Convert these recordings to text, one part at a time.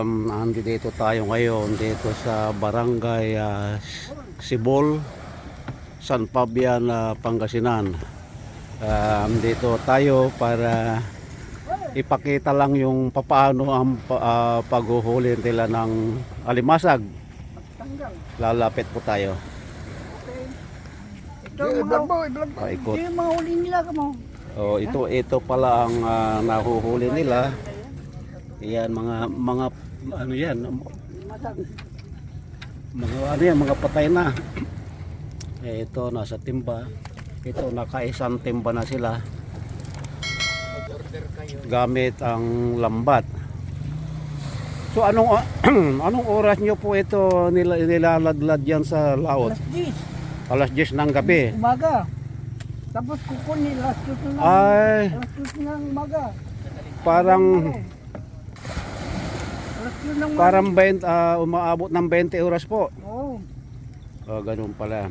Andito tayo ngayon dito sa Barangay Sibol, San Fabian, Pangasinan. Dito tayo para ipakita lang yung papaano ang paghuhuli nila ng alimasag. Lalapit po tayo. Paikot. Yung mga huli nila mo. Oh, ito pala ang nahuhuli nila. Yan mga ano yan? Mga patay na. Ito nasa timba. Ito nakaisang timba na sila. Gamit ang lambat. So anong anong oras nyo po ito nilaladlad yan sa laot? Alas 10 ng gabi. Umaga. Tapos kukunin alas 10 ng Ay, alas 10 ng umaga. parang Alas 10 ng umaga. parang umaabot ng 20 oras po. Oo. Ganun pala.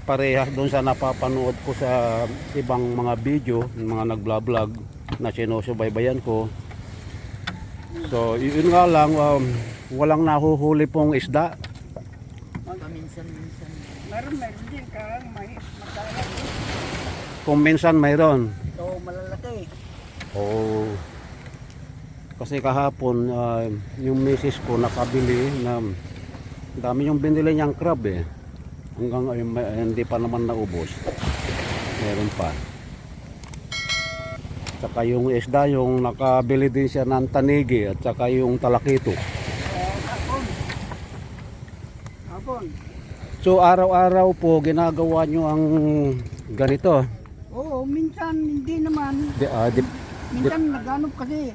Parehas doon sa napapanood ko sa ibang mga video, mga nagblog na sinusubaybayan ko. So yun nga lang, walang nahuhuli pong isda. Minsan. Meron din kang may magkalat. Kung minsan mayroon. Oo, malalaki. Oo. Kasi kahapon yung misis ko nakabili na dami yung binili niyang crab eh. Hanggang hindi pa naman naubos. Meron pa. Saka yung isda, yung nakabili din siya ng tanigi at saka yung talakito. Hapon. So araw-araw po ginagawa nyo ang ganito. Oo, minsan hindi naman. Minsan naghanap kasi.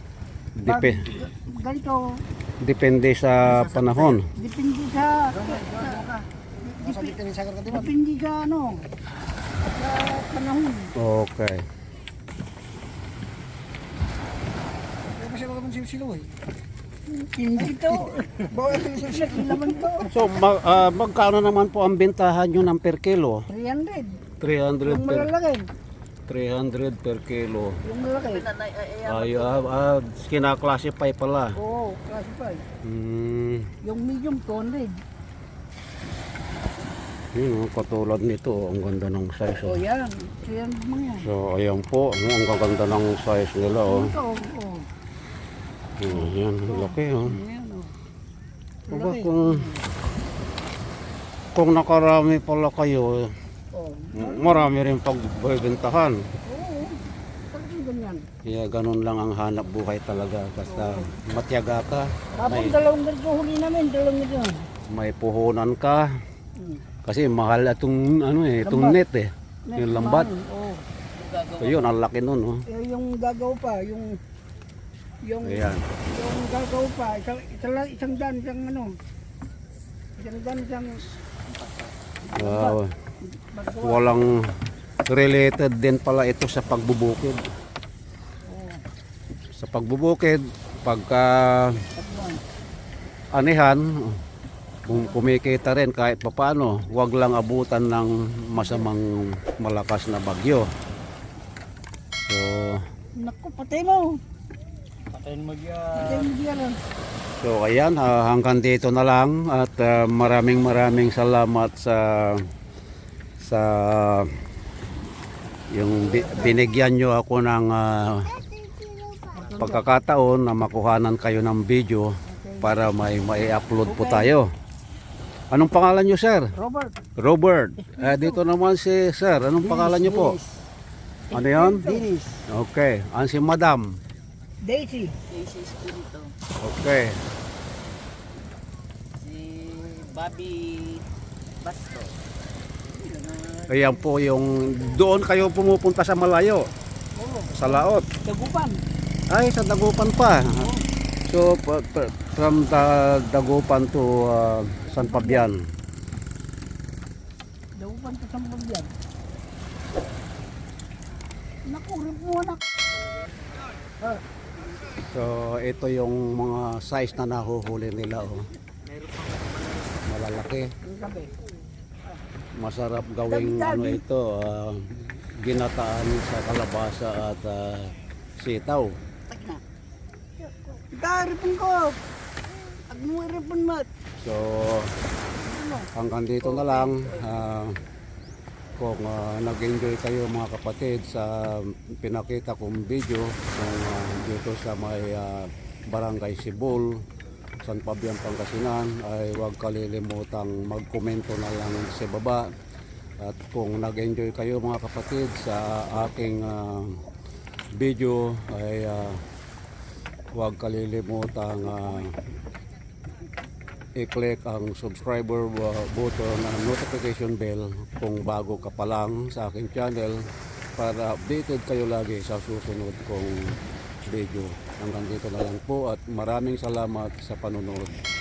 Ganito. Depende sa panahon. Depende sa ano, sa panahon. Okay. Hindi to. Laman to. So magkano naman po ang bentahan nyo ng per kilo? 300. 300 Yung per malalaki. 300 per kilo. Yung malaki. Ay, kinaklasify pala. Oo, classify. Yung medium 200. Yun, katulad nito, ang ganda ng size. Oh, yan. 300 mga yan. So, ayan po, ang gaganda ng size nila. Ito, Yan, laki. Ayan, Aba, Laki. kung nakarami pala kayo, Oh. marami rin pagbibentahan. Oo. Talagang ganyan. Kaya ganun lang ang hanap buhay talaga. Basta matyaga ka, Tapos dalawang ganito huli namin, dalawang ganito. may puhunan ka. Kasi mahal itong itong Lambat. net eh. Yung lambat. Oo. So yun, ang laki nun. Oh. Yung gagaw pa, yung Ayan. yung gagaw pa, isang dan, isang ano. Isang dan, isang Wow. magawa. Walang related din pala ito sa pagbubukid. Oo. Sa pagbubukid, pagka Tatluan. anihan, kung kumikita rin kahit papano, wag lang abutan ng masamang malakas na bagyo. So, Naku, patay mo. Patay mo diyan. so ayan, hanggang dito na lang at maraming salamat sa yung binigyan nyo ako ng pagkakataon na makuhanan kayo ng video para may upload po tayo. Anong pangalan nyo, sir? Robert. Robert. Dito naman si sir. Anong pangalan nyo po? Ano yan? Dinis. Okay. Ano si madam? Daisy. Daisy Espirito. Okay. Si Bobby Basto. Ayan po yung doon kayo pumupunta sa malayo. Oo. Sa laot. Dagupan. Ay, sa Dagupan pa. So, from Dagupan to San Fabian. Dagupan to San Fabian. Naku, rip mo anak. So, ito yung mga size na nahuhuli nila. Oh. Malalaki. Ang sabi. Masarap gawing ano ito, ginataan sa kalabasa at sitaw. Daripin ko. Muiripon mat. So, Ano? hanggang dito na lang. Kung nag-enjoy kayo mga kapatid sa pinakita kong video kung dito sa may Barangay Sibol, San Fabian, Pangasinan, ay huwag kalilimutang magkomento na lang sa baba. At kung nag-enjoy kayo mga kapatid sa aking video ay huwag kalilimutang i-click ang subscriber button na notification bell kung bago ka pa lang sa aking channel para updated kayo lagi sa susunod kong video. Hanggang dito na lang po at maraming salamat sa panonood.